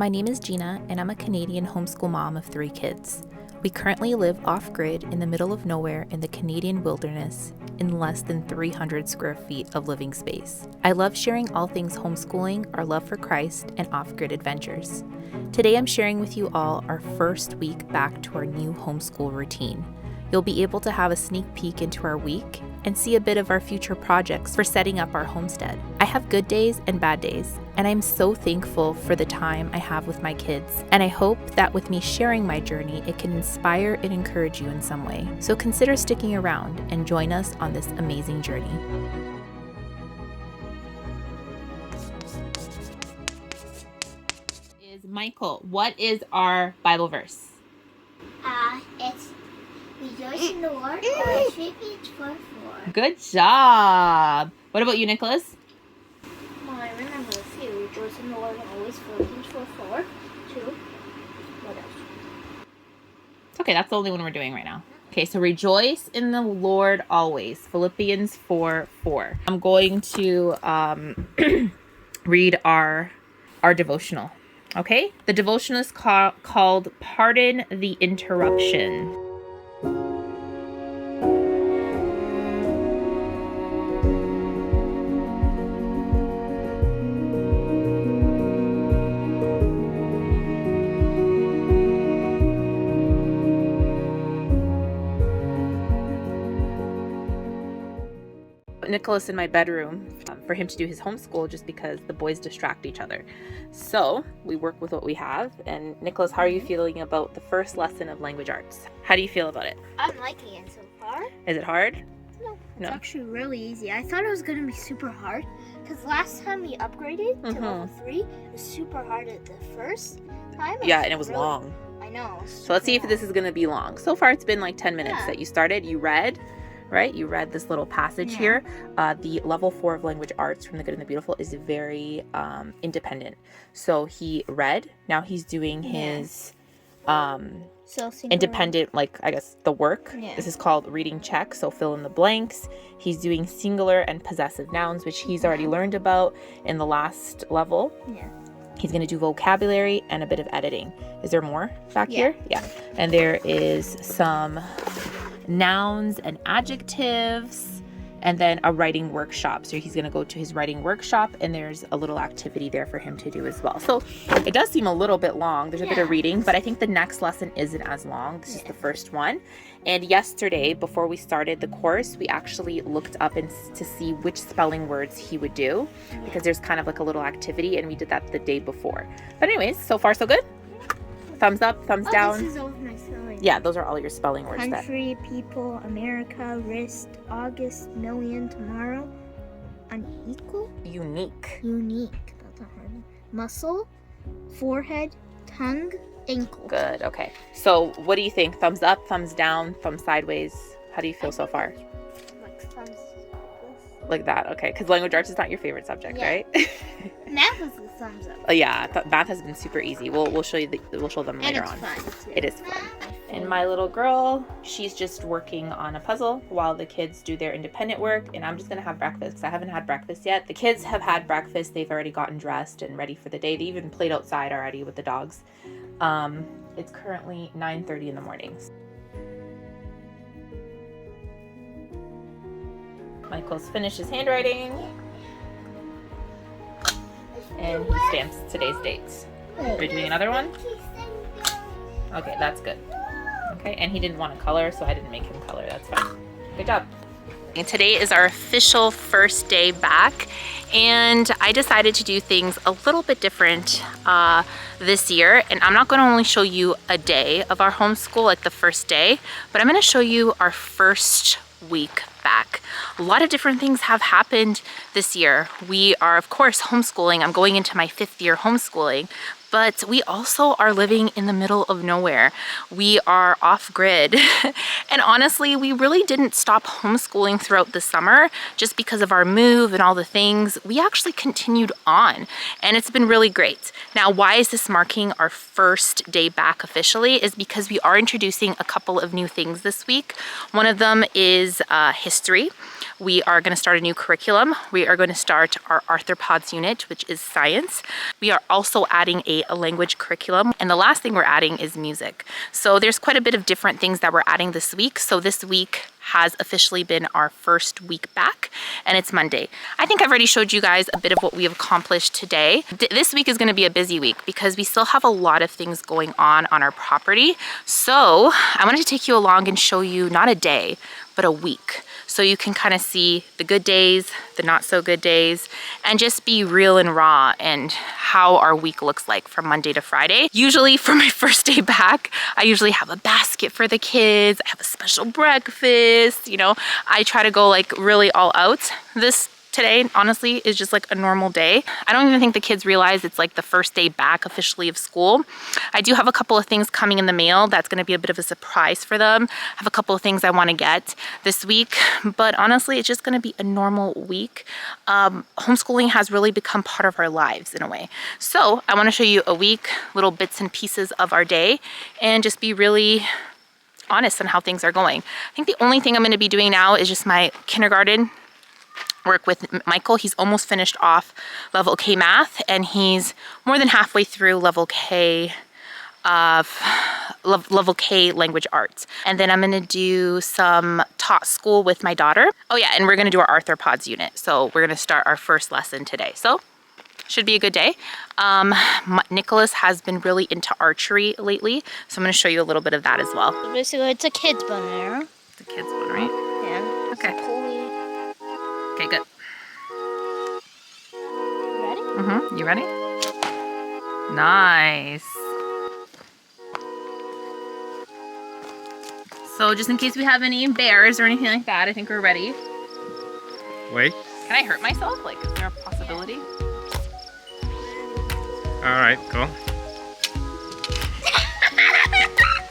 My name is Gina, and I'm a Canadian homeschool mom of 3 kids. We currently live off-grid in the middle of nowhere in the Canadian wilderness in less than 300 square feet of living space. I love sharing all things homeschooling, our love for Christ, and off-grid adventures. Today I'm sharing with you all our first week back to our new homeschool routine. You'll be able to have a sneak peek into our week and see a bit of our future projects for setting up our homestead. I have good days and bad days, and I'm so thankful for the time I have with my kids. And I hope that with me sharing my journey, it can inspire and encourage you in some way. So consider sticking around and join us on this amazing journey. Michael, what is our Bible verse? It's Rejoice in the Lord, always. Philippians 4:4. Good job. What about you, Nicholas? Well, I remember a few. Rejoice in the Lord, always. Philippians 4:4. 2. What else? It's okay, that's the only one we're doing right now. Okay, so rejoice in the Lord always. Philippians 4:4. I'm going to read our devotional. Okay? The devotional is called Pardon the Interruption. Nicholas in my bedroom for him to do his homeschool just because the boys distract each other. So we work with what we have. And Nicholas, how are you feeling about the first lesson of language arts? How do you feel about it? I'm liking it so far. Is it hard? No, it's actually really easy. I thought it was going to be super hard because last time we upgraded to level 3, it was super hard at the first time. Yeah, and it was really long. I know. So let's see if this is going to be long. So far it's been like 10 minutes that you started. You read. Right? You read this little passage here. The level 4 of language arts from the good and the beautiful is very independent. So he read. Now he's doing his independent, like, I guess, the work. Yeah. This is called reading check. So fill in the blanks. He's doing singular and possessive nouns, which he's already learned about in the last level. Yeah. He's going to do vocabulary and a bit of editing. Is there more back here? Yeah. And there is some nouns and adjectives, and then a writing workshop. So he's going to go to his writing workshop, and there's a little activity there for him to do as well. So it does seem a little bit long. There's a bit of reading, but I think the next lesson isn't as long. This is the first one. And yesterday, before we started the course, we actually looked up to see which spelling words he would do, because there's kind of like a little activity, and we did that the day before. But anyways, so far so good. Thumbs up, thumbs down. This is all of my spelling. Yeah, those are all your spelling words. Country, people, America, wrist, August, million, tomorrow, unequal, unique. That's a hard one. Muscle, forehead, tongue, ankle. Good. Okay. So what do you think? Thumbs up, thumbs down, thumbs sideways? How do you feel so far? Like thumbs like that. Okay. Because language arts is not your favorite subject, right? Math is the thumbs up. Oh yeah, math has been super easy. We'll show you. We'll show them later on. Fun too. It is fun. And my little girl, she's just working on a puzzle while the kids do their independent work. And I'm just gonna have breakfast because I haven't had breakfast yet. The kids have had breakfast. They've already gotten dressed and ready for the day. They even played outside already with the dogs. It's currently 9:30 in the morning. Michael's finished his handwriting. And he stamps today's dates. Are you doing another one? Okay, that's good. Okay, and he didn't want to color, so I didn't make him color. That's fine. Good job. And today is our official first day back, and I decided to do things a little bit different this year. And I'm not going to only show you a day of our homeschool, like the first day, but I'm going to show you our first week back. A lot of different things have happened this year. We are, of course, homeschooling. I'm going into my 5th year homeschooling, but we also are living in the middle of nowhere. We are off grid. And honestly, we really didn't stop homeschooling throughout the summer just because of our move and all the things. We actually continued on, and it's been really great. Now, why is this marking our first day back officially? Is because we are introducing a couple of new things this week. One of them is history. We are going to start a new curriculum. We are going to start our arthropods unit, which is science. We are also adding a a language curriculum. And the last thing we're adding is music. So there's quite a bit of different things that we're adding this week. So this week has officially been our first week back, and it's Monday. I think I've already showed you guys a bit of what we have accomplished today. This week is going to be a busy week because we still have a lot of things going on our property. So I wanted to take you along and show you not a day, but a week. So you can kind of see the good days, the not so good days, and just be real and raw and how our week looks like from Monday to Friday. Usually for my first day back, I usually have a basket for the kids. I have a special breakfast, you know, I try to go like really all out. Today, honestly, is just like a normal day. I don't even think the kids realize it's like the first day back officially of school. I do have a couple of things coming in the mail that's gonna be a bit of a surprise for them. I have a couple of things I wanna get this week, but honestly, it's just gonna be a normal week. Homeschooling has really become part of our lives in a way. So I wanna show you a week, little bits and pieces of our day, and just be really honest on how things are going. I think the only thing I'm gonna be doing now is just my kindergarten work with Michael. He's almost finished off level K math, and he's more than halfway through level K level K language arts. And then I'm gonna do some taught school with my daughter. Oh yeah, and we're gonna do our arthropods unit. So we're gonna start our first lesson today. So should be a good day. Nicholas has been really into archery lately, so I'm gonna show you a little bit of that as well. Basically, it's a kid's bun arrow. It's a kid's one, right? Yeah. Okay. Okay, good. Ready? Mm-hmm. You ready? Nice. So just in case we have any bears or anything like that, I think we're ready. Wait. Can I hurt myself? Like, is there a possibility? Alright, go.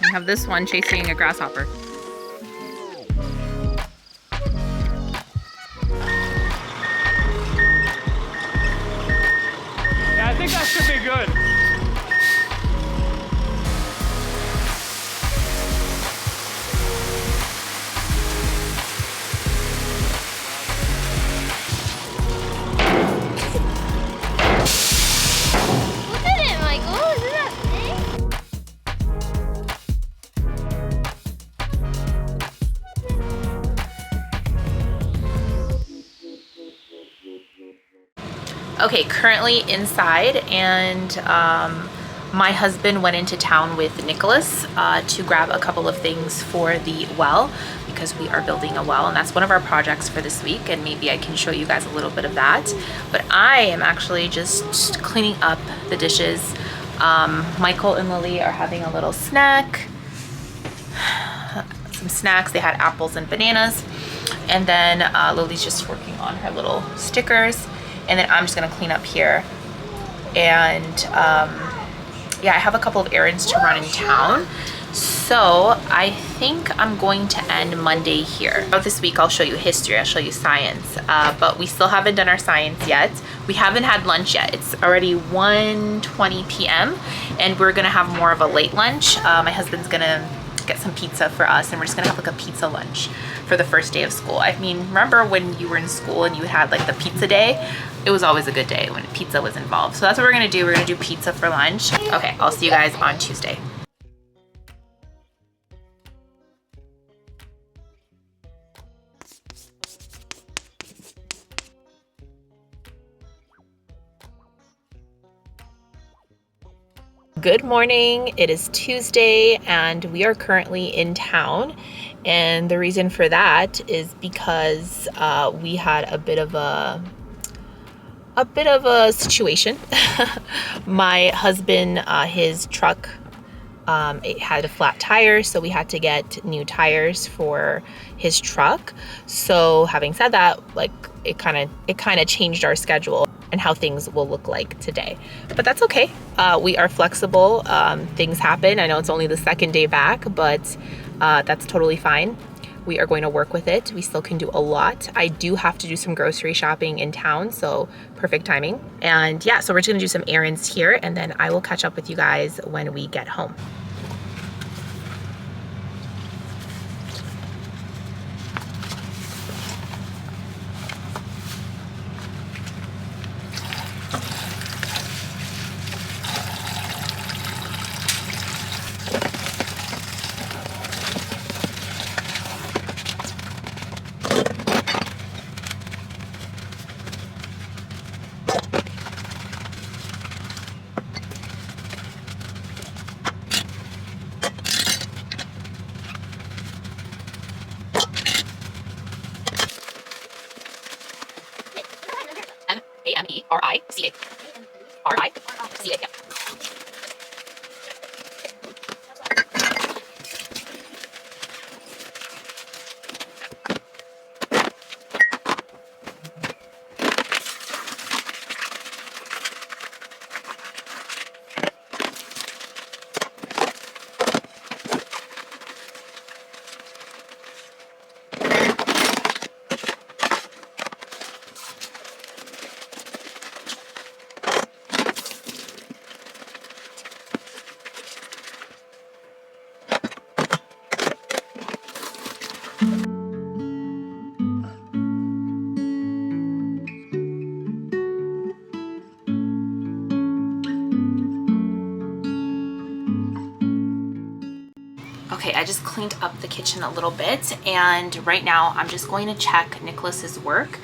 We have this one chasing a grasshopper. I think that should be good. Look at it, Michael. Isn't that big? Okay, currently inside, and my husband went into town with Nicholas to grab a couple of things for the well, because we are building a well, and that's one of our projects for this week, and maybe I can show you guys a little bit of that. But I am actually just cleaning up the dishes. Michael and Lily are having a little snack, some snacks. They had apples and bananas, and then Lily's just working on her little stickers. And then I'm just gonna clean up here. And yeah, I have a couple of errands to run in town. So I think I'm going to end Monday here. This week I'll show you history, I'll show you science, but we still haven't done our science yet. We haven't had lunch yet. It's already 1:20 p.m. and we're gonna have more of a late lunch. My husband's gonna get some pizza for us, and we're just gonna have like a pizza lunch for the first day of school. I mean, remember when you were in school and you had like the pizza day? It was always a good day when pizza was involved. So that's what we're gonna do. We're gonna do pizza for lunch. Okay, I'll see you guys on Tuesday. Good morning. It is Tuesday and we are currently in town. And the reason for that is because we had a bit of a situation. My husband, his truck, it had a flat tire, so we had to get new tires for his truck. So having said that, like it kind of changed our schedule and how things will look like today. But that's okay. We are flexible. Things happen. I know it's only the second day back, but that's totally fine. We are going to work with it. We still can do a lot. I do have to do some grocery shopping in town, so perfect timing. And yeah, so we're just gonna do some errands here, and then I will catch up with you guys when we get home. R-I-C-A. R-I-C-A, yeah. Okay, I just cleaned up the kitchen a little bit, and right now I'm just going to check Nicholas's work.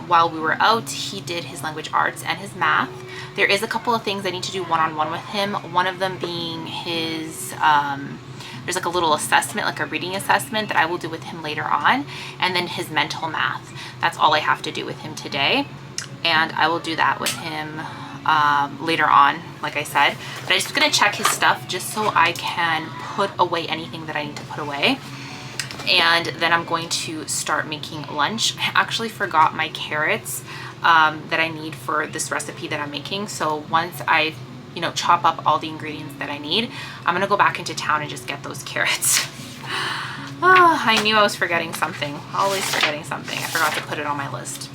While we were out, he did his language arts and his math. There is a couple of things I need to do one-on-one with him. One of them being his, there's like a little assessment, like a reading assessment that I will do with him later on, and then his mental math. That's all I have to do with him today, and I will do that with him later on, like I said. But I'm just gonna check his stuff just so I can put away anything that I need to put away. And then I'm going to start making lunch. I actually forgot my carrots that I need for this recipe that I'm making. So once I, chop up all the ingredients that I need, I'm gonna go back into town and just get those carrots. I knew I was forgetting something. Always forgetting something. I forgot to put it on my list.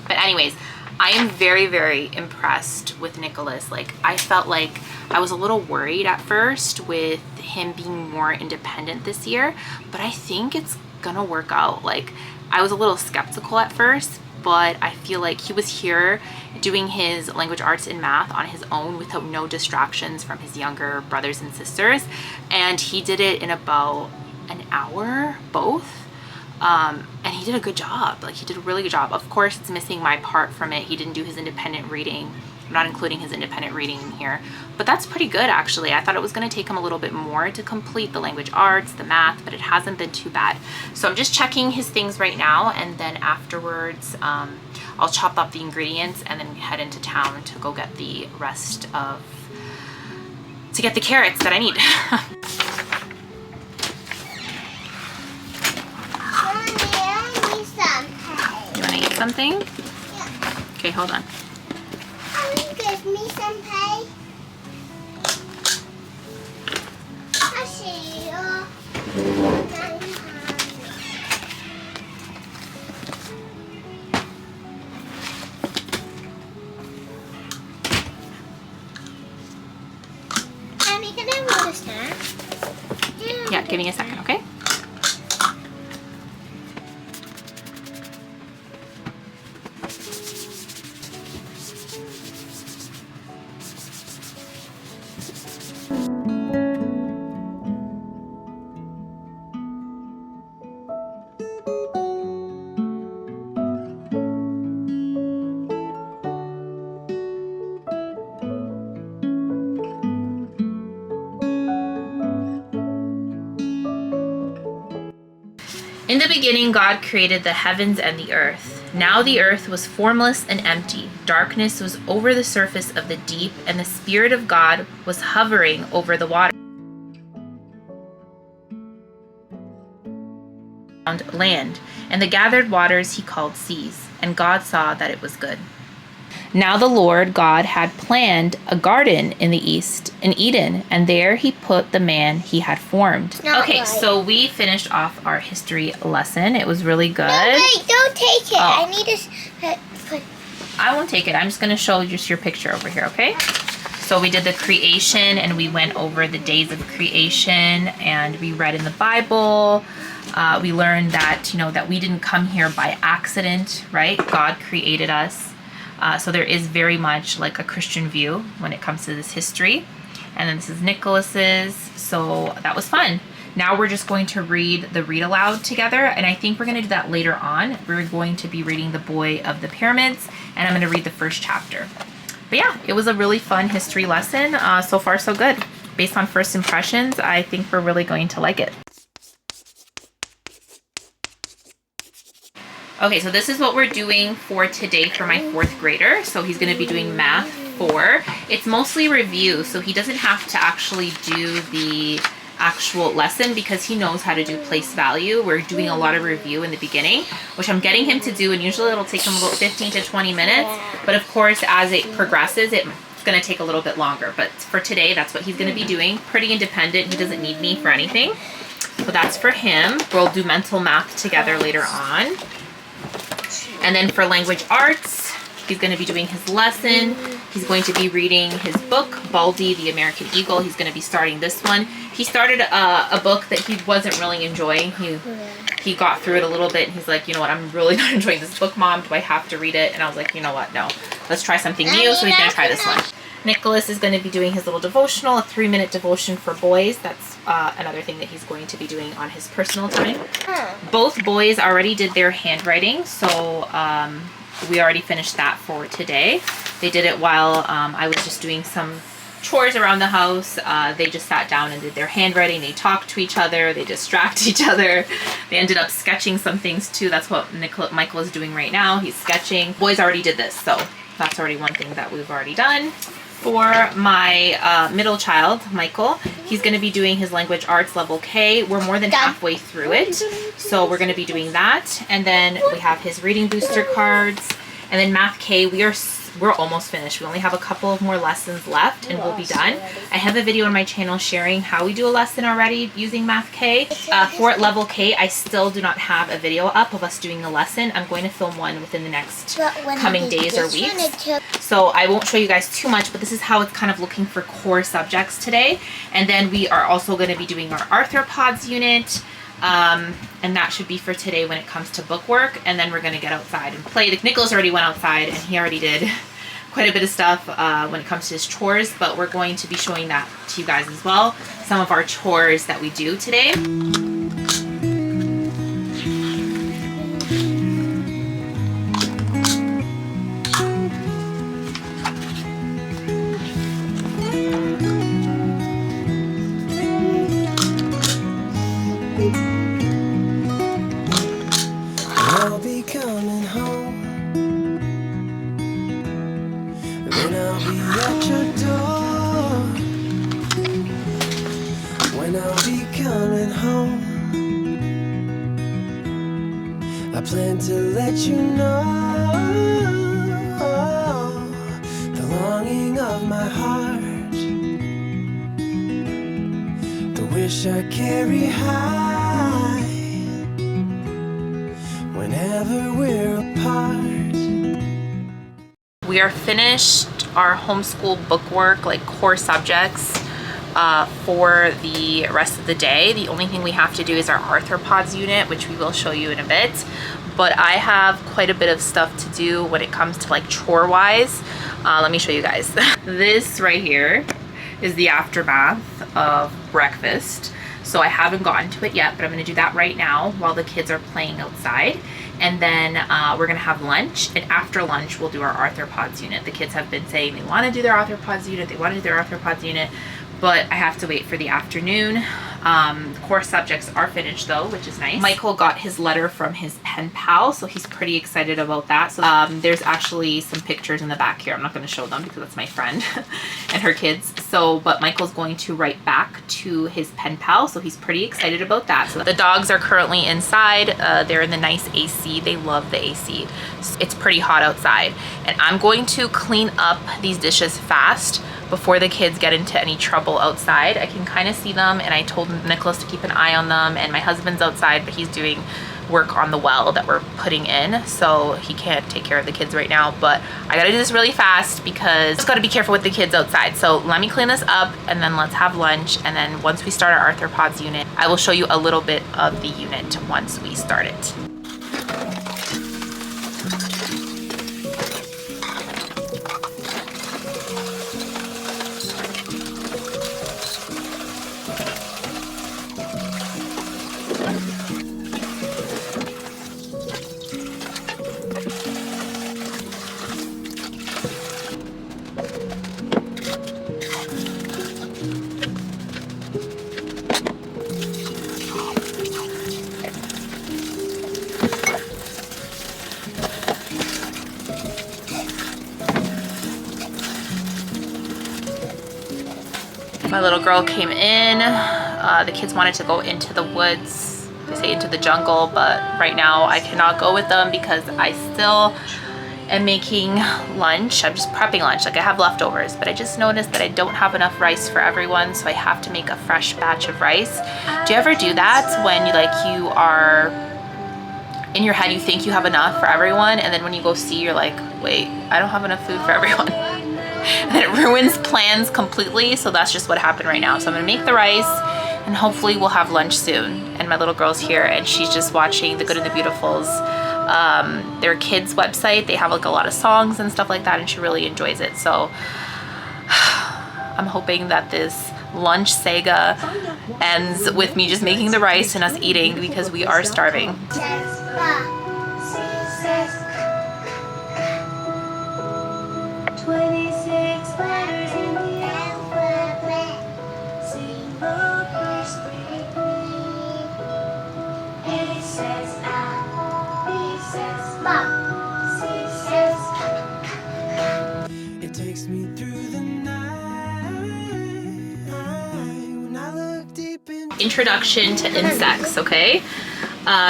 But anyways, I am very, very impressed with Nicholas. Like, I felt like I was a little worried at first with him being more independent this year, but I think it's gonna work out. Like, I was a little skeptical at first, but I feel like he was here doing his language arts and math on his own without no distractions from his younger brothers and sisters. And he did it in about an hour, both. And he did a good job. Like, he did a really good job. Of course, it's missing my part from it. He didn't do his independent reading. I'm not including his independent reading in here, but that's pretty good actually. I thought it was going to take him a little bit more to complete the language arts, the math, but it hasn't been too bad. So I'm just checking his things right now, and then afterwards I'll chop up the ingredients and then head into town to go get the rest of, to get the carrots that I need. You want to eat something? Yeah. Okay, hold on. Give me some pay. I see you. Mommy, can I hold a snack? Yeah, give me a second, okay? In the beginning, God created the heavens and the earth. Now the earth was formless and empty. Darkness was over the surface of the deep, and the Spirit of God was hovering over the water. Land, and the gathered waters he called seas, and God saw that it was good. Now the Lord God had planned a garden in the east, in Eden, and there he put the man he had formed. Okay, so we finished off our history lesson. It was really good. No, wait, don't take it. Oh. I need to put. I won't take it. I'm just going to show just your picture over here, okay? So we did the creation, and we went over the days of creation, and we read in the Bible. We learned that, that we didn't come here by accident, right? God created us. So there is very much like a Christian view when it comes to this history. And then this is Nicholas's. So that was fun. Now we're just going to read the read aloud together. And I think we're going to do that later on. We're going to be reading The Boy of the Pyramids. And I'm going to read the first chapter. But yeah, it was a really fun history lesson. So far, so good. Based on first impressions, I think we're really going to like it. Okay, so this is what we're doing for today for my 4th grader. So he's going to be doing math 4. It's mostly review, so he doesn't have to actually do the actual lesson because he knows how to do place value. We're doing a lot of review in the beginning, which I'm getting him to do, and usually it'll take him about 15 to 20 minutes. But of course, as it progresses, it's going to take a little bit longer. But for today, that's what he's going to be doing. Pretty independent. He doesn't need me for anything. So that's for him. We'll do mental math together later on. And then for language arts, he's going to be doing his lesson. He's going to be reading his book, Baldy, the American Eagle. He's going to be starting this one. He started a book that he wasn't really enjoying. He got through it a little bit, and he's like, you know what, I'm really not enjoying this book, Mom. Do I have to read it? And I was like, you know what, no. Let's try something new. So he's going to try this one. Nicholas is going to be doing his little devotional, a 3-minute devotion for boys. That's another thing that he's going to be doing on his personal time. Both boys already did their handwriting, so we already finished that for today. They did it while I was just doing some chores around the house. They just sat down and did their handwriting. They talked to each other. They distract each other. They ended up sketching some things too. That's what Michael is doing right now. He's sketching. Boys already did this, so that's already one thing that we've already done. For my middle child, Michael, he's going to be doing his language arts level K. We're more than halfway through it, so we're going to be doing that. And then we have his reading booster cards. And then math K, we're almost finished. We only have a couple of more lessons left and we'll be done. I have a video on my channel sharing how we do a lesson already using math K. For level K, I still do not have a video up of us doing a lesson. I'm going to film one within the next coming days or weeks. So I won't show you guys too much, but this is how it's kind of looking for core subjects today. And then we are also going to be doing our arthropods unit. And that should be for today when it comes to bookwork. And then we're going to get outside and play. Nicholas already went outside and he already did quite a bit of stuff when it comes to his chores, but we're going to be showing that to you guys as well. Some of our chores that we do today. I'll be coming home, then I'll be at your door. When I'll be coming home, I plan to let you know the longing of my heart, the wish I carry high. Whenever we're apart. We are finished our homeschool bookwork, like core subjects, for the rest of the day. The only thing we have to do is our arthropods unit, which we will show you in a bit. But I have quite a bit of stuff to do when it comes to like chore wise. Let me show you guys. This right here is the aftermath of breakfast. So I haven't gotten to it yet, but I'm going to do that right now while the kids are playing outside. And then we're going to have lunch. And after lunch, we'll do our arthropods unit. The kids have been saying they want to do their arthropods unit. They want to do their arthropods unit. But I have to wait for the afternoon. Core subjects are finished though, which is nice. Michael got his letter from his pen pal, so he's pretty excited about that. So there's actually some pictures in the back here. I'm not going to show them because that's my friend and her kids. So, but Michael's going to write back to his pen pal, so he's pretty excited about that. So the dogs are currently inside. They're in the nice AC. They love the AC. It's pretty hot outside. And I'm going to clean up these dishes fast before the kids get into any trouble outside. I can kind of see them, and I told Nicholas to keep an eye on them, and my husband's outside, but he's doing work on the well that we're putting in, so he can't take care of the kids right now. But I gotta do this really fast because I just gotta be careful with the kids outside. So let me clean this up and then let's have lunch, and then once we start our arthropods unit, I will show you a little bit of the unit once we start it. My little girl came in. The kids wanted to go into the woods. They say into the jungle, but right now I cannot go with them because I still am making lunch. I'm just prepping lunch. Like I have leftovers, but I just noticed that I don't have enough rice for everyone, so I have to make a fresh batch of rice. Do you ever do that when you are in your head, you think you have enough for everyone, and then when you go see, you're like, wait, I don't have enough food for everyone. And then it ruins plans completely. So that's just what happened right now. So I'm gonna make the rice and hopefully we'll have lunch soon. And my little girl's here and she's just watching The Good and the Beautifuls, their kids website. They have like a lot of songs and stuff like that and she really enjoys it. So I'm hoping that this lunch saga ends with me just making the rice and us eating because we are starving. 26 letters in the alphabet. Single first grade. A says A, B says Ma, C says. It takes me through the night when I look deep in. Introduction to insects, okay?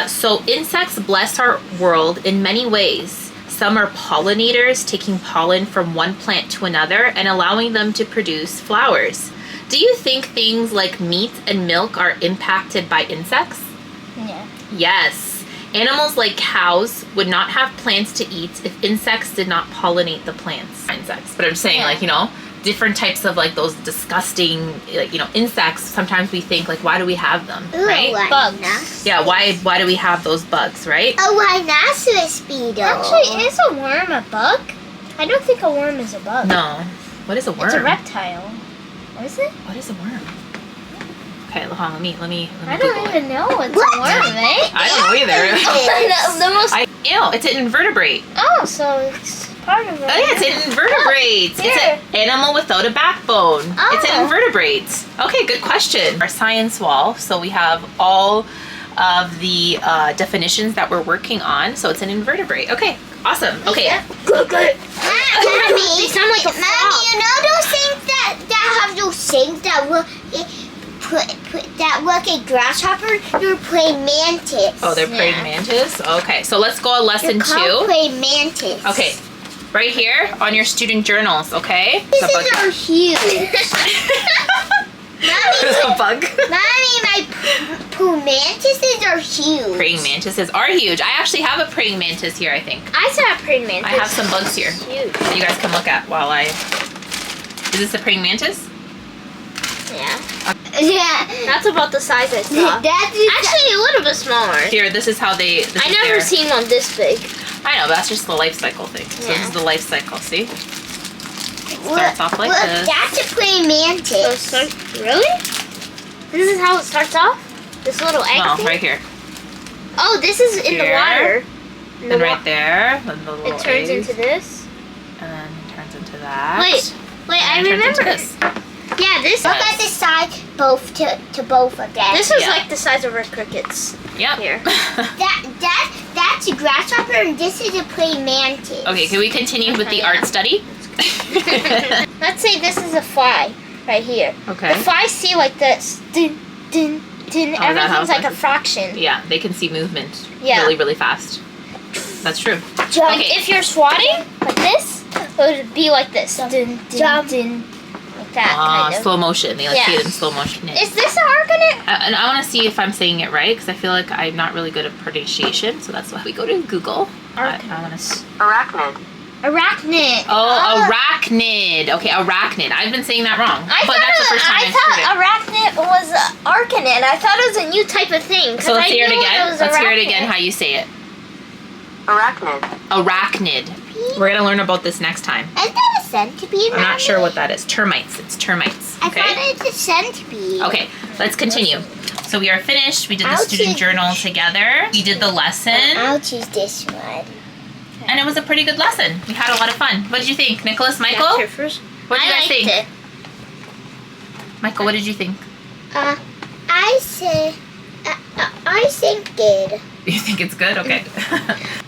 So insects bless our world in many ways. Some are pollinators, taking pollen from one plant to another and allowing them to produce flowers. Do you think things like meat and milk are impacted by insects? Yeah. Yes. Animals like cows would not have plants to eat if insects did not pollinate the plants. Insects, but I'm saying like, you know, different types of like those disgusting, like, you know, insects. Sometimes we think like, why do we have them, right? Bugs. Yeah, why do we have those bugs, right? A rhinoceros beetle. Actually, is a worm a bug? I don't think a worm is a bug. No. What is a worm? It's a reptile. What is it? What is a worm? Okay, hold on, let me I Google don't it. even know what's a worm, eh? I don't know either. the most... Ew, it's an invertebrate. Oh, so it's part of it. Oh yeah, it's an invertebrate. It's an animal without a backbone. It's an invertebrate. Okay, good question. Our science wall, so we have all of the definitions that we're working on. So it's an invertebrate. Okay, awesome. Okay. Good. Mommy, they sound like a frog. Mommy, you know those things that have those things that will that look at grasshopper? They're praying mantis. Oh, they're praying mantis? Okay, so let's go on lesson 2. Praying mantis. Okay, right here on your student journals, okay? These are huge. There's a bug. Mommy, my mantises are huge. Praying mantises are huge. I actually have a praying mantis here, I think. I saw a praying mantis. I have some bugs here Huge. that you guys can look at while I... Is this a praying mantis? Yeah. Yeah. That's about the size I saw. Actually a little bit smaller. Here, this is how they... I never seen one this big. I know, but that's just the life cycle thing. So this is the life cycle, see? Starts off like this. That's a praying mantis. So really? This is how it starts off? This little egg thing? Right here. Oh, this is in the water. And right there, then the little it turns eggs, into this. and then it turns into that. Wait, I remember this. Yeah, this. Look at the size to both of them. This is like the size of our crickets. Yep. Here. That's a grasshopper, and this is a praying mantis. Okay, can we continue with the art study? Let's say this is a fly right here. Okay. The flies see like this. Dun, dun, dun. Everything's like a fraction. Yeah, they can see movement Yeah. really fast. That's true. Jump. If you're swatting like this, it would be like this. Dun, dun, dun. Like that kind of. Slow motion. They see it in slow motion. Is this an arcanid? And I want to see if I'm saying it right because I feel like I'm not really good at pronunciation, so that's why we go to Google. I want to. Arachnid. Arachnid. Oh, arachnid. Okay, arachnid. I've been saying that wrong. I thought arachnid was arcanid. I thought it was a new type of thing. So let's hear it again. Let's hear it again how you say it. Arachnid. Arachnid. We're going to learn about this next time. Is that a centipede? I'm not sure what that is. Termites. It's termites. Okay? I thought it's a centipede. Okay, let's continue. So we are finished. We did the student journal together. We did the lesson. I'll choose this one. And it was a pretty good lesson. We had a lot of fun. What did you think, Nicholas? Michael? What did you guys think? It. Michael, what did you think? I think good. You think it's good? Okay.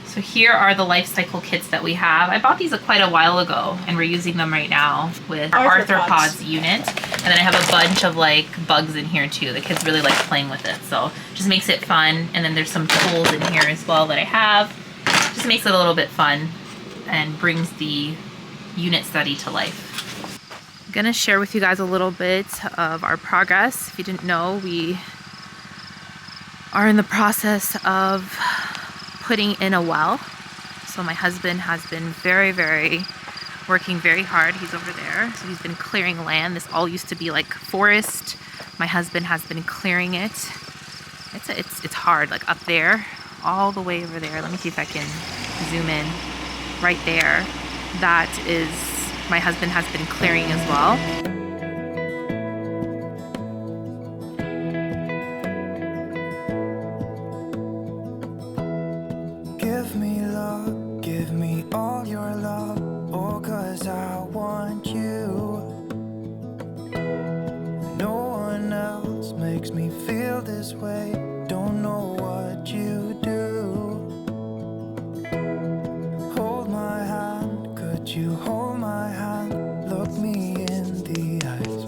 So here are the life cycle kits that we have. I bought these quite a while ago, and we're using them right now with our arthropods unit. And then I have a bunch of like bugs in here too. The kids really like playing with it, so just makes it fun. And then there's some tools in here as well that I have. Just makes it a little bit fun and brings the unit study to life. I'm gonna share with you guys a little bit of our progress. If you didn't know, we are in the process of putting in a well. So my husband has been working very hard. He's over there. So he's been clearing land. This all used to be like forest. My husband has been clearing it. It's hard, like up there, all the way over there. Let me see if I can zoom in. Right there. That is, my husband has been clearing as well. Give me love, give me all your love, oh, 'cause I want you. No one else makes me feel this way, don't know what you do. Hold my hand, could you hold my hand, look me in the eyes.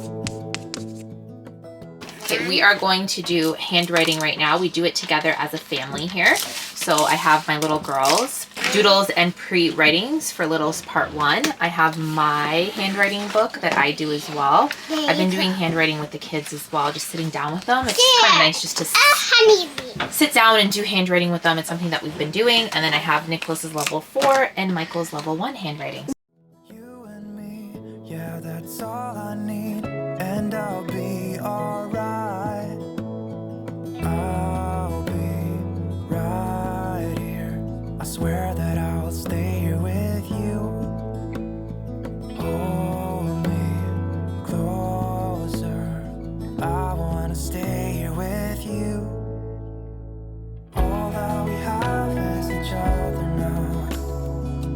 Okay, we are going to do handwriting right now. We do it together as a family here. So I have my little girls, doodles and pre-writings for littles part 1. I have my handwriting book that I do as well. I've been doing handwriting with the kids as well, just sitting down with them. It's kind of nice just to sit down and do handwriting with them. It's something that we've been doing. And then I have Nicholas's level 4 and Michael's level 1 handwriting. You and me, yeah, that's all I need, and I'll be alright. I'll be right here. I swear that I'll stay here with you. Hold me closer. I wanna stay here with you. All that we have is each other now.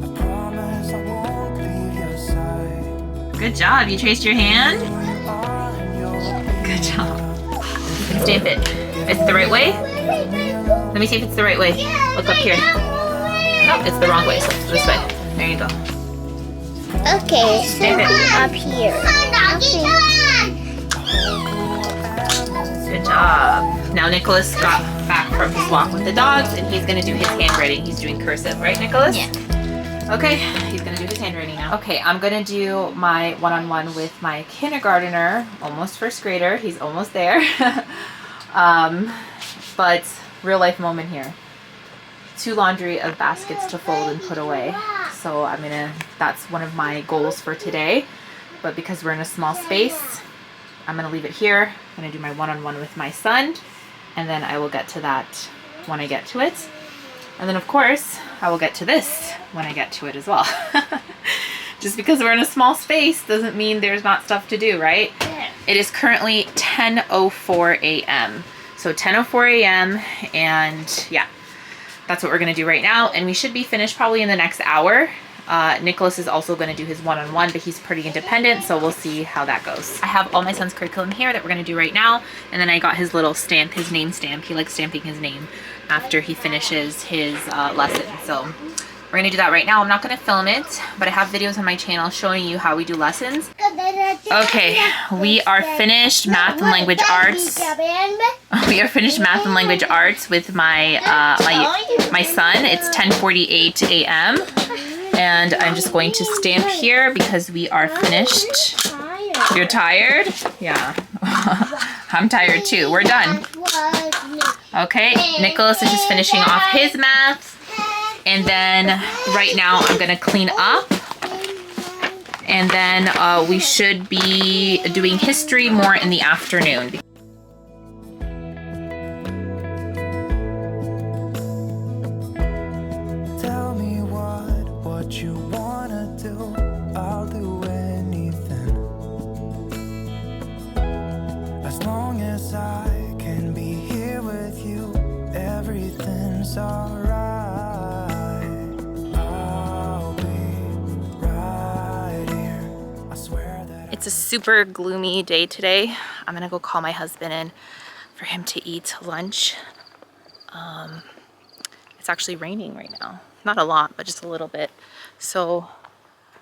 I promise I won't leave your side. Good job. You traced your hand? You are and you'll Good job. Stamp it. Is it the right way? Let me see if it's the right way. Look up here. No, it's the wrong way. So it's this way. There you go. Okay, so Stamp it. up here. Good job. Now Nicholas got back from his walk with the dogs and he's gonna do his handwriting. He's doing cursive, right, Nicholas? Yeah. Okay, he's gonna do his handwriting now. Okay, I'm gonna do my one-on-one with my kindergartner, almost first grader. He's almost there. But real life moment here. 2 laundry of baskets to fold and put away. So that's one of my goals for today. But because we're in a small space, I'm gonna leave it here. I'm gonna do my one-on-one with my son, and then I will get to that when I get to it. And then of course, I will get to this when I get to it as well. Just because we're in a small space doesn't mean there's not stuff to do, right? Yeah. It is currently 10:04 a.m. So 10:04 a.m. and yeah, that's what we're gonna do right now. And we should be finished probably in the next hour. Nicholas is also going to do his one-on-one, but he's pretty independent, so we'll see how that goes. I have all my son's curriculum here that we're going to do right now, and then I got his little stamp, his name stamp. He likes stamping his name after he finishes his lesson, so we're going to do that right now. I'm not going to film it, but I have videos on my channel showing you how we do lessons. Okay, we are finished math and language arts. We are finished math and language arts with my my son. It's 10:48 a.m. And I'm just going to stamp here because we are finished. You're tired? Yeah. I'm tired too. We're done. Okay, Nicholas is just finishing off his math. And then right now I'm gonna clean up. And then we should be doing history more in the afternoon. Tell me what you wanna do, I'll do anything. As long as I can be here with you, everything's alright. I'll be right here, I swear that It's a super gloomy day today. I'm gonna go call my husband in for him to eat lunch. It's actually raining right now. Not a lot, but just a little bit. So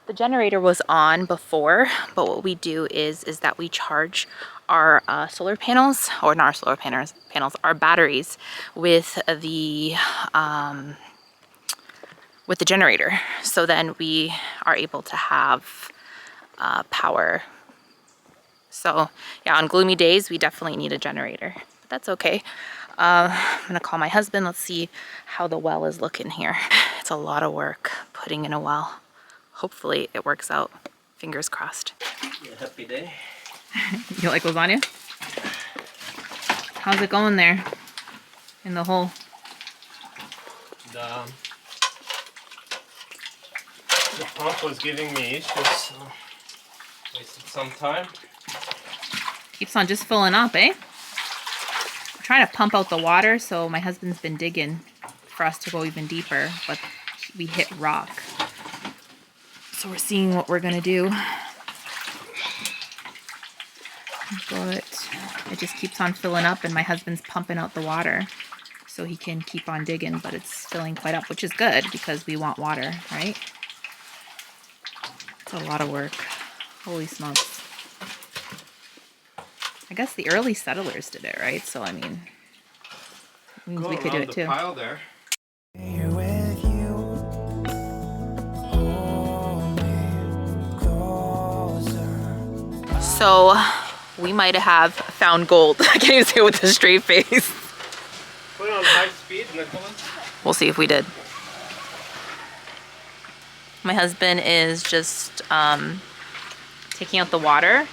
The generator was on before, but what we do is that we charge our solar panels, or not our solar panels, our batteries with the generator. So then we are able to have power. So yeah, on gloomy days, we definitely need a generator, but that's okay. I'm gonna call my husband. Let's see how the well is looking here. It's a lot of work putting in a well. Hopefully it works out. Fingers crossed. Yeah, happy day. You like lasagna? How's it going there in the hole? The pump was giving me issues, so wasted some time. Keeps on just filling up, eh? I'm trying to pump out the water, so my husband's been digging for us to go even deeper, but we hit rock. So we're seeing what we're gonna do. But it just keeps on filling up, and my husband's pumping out the water so he can keep on digging, but it's filling quite up, which is good because we want water, right? It's a lot of work. Holy smokes. I guess the early settlers did it, right? So, I mean, it means we could do it too. Pile there. Here with you, hold me closer. So, we might have found gold. I can't even say it with a straight face. Put it on high speed, Nicholas. We'll see if we did. My husband is just taking out the water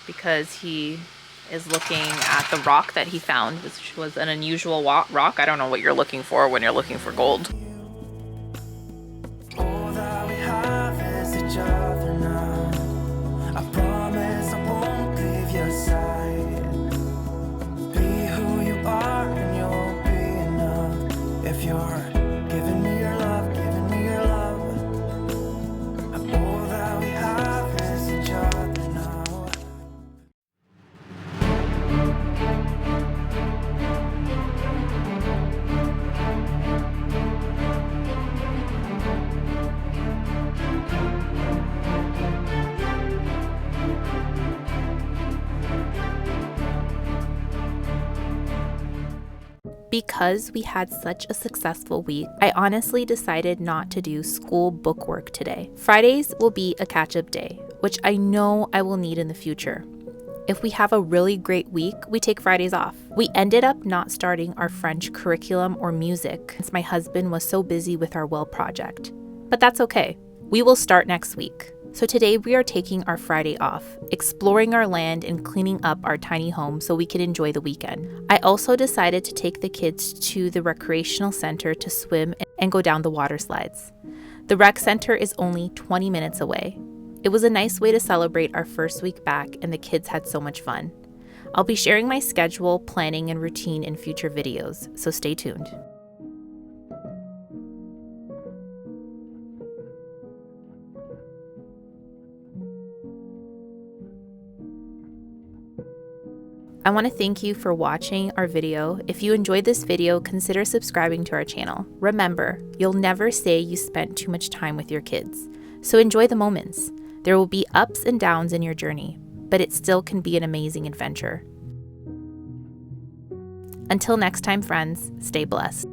because he is looking at the rock that he found, which was an unusual rock. I don't know what you're looking for when you're looking for gold. All that we have is each other now. I promise I won't leave your side. Be who you are and you'll be enough. If you're giving me your love, giving me your love. All that we have is each other now. Because we had such a successful week, I honestly decided not to do school bookwork today. Fridays will be a catch-up day, which I know I will need in the future. If we have a really great week, we take Fridays off. We ended up not starting our French curriculum or music since my husband was so busy with our will project. But that's okay. We will start next week. So today we are taking our Friday off, exploring our land and cleaning up our tiny home so we can enjoy the weekend. I also decided to take the kids to the recreational center to swim and go down the water slides. The rec center is only 20 minutes away. It was a nice way to celebrate our first week back, and the kids had so much fun. I'll be sharing my schedule, planning, and routine in future videos, so stay tuned. I want to thank you for watching our video. If you enjoyed this video, consider subscribing to our channel. Remember, you'll never say you spent too much time with your kids, so enjoy the moments. There will be ups and downs in your journey, but it still can be an amazing adventure. Until next time, friends, stay blessed.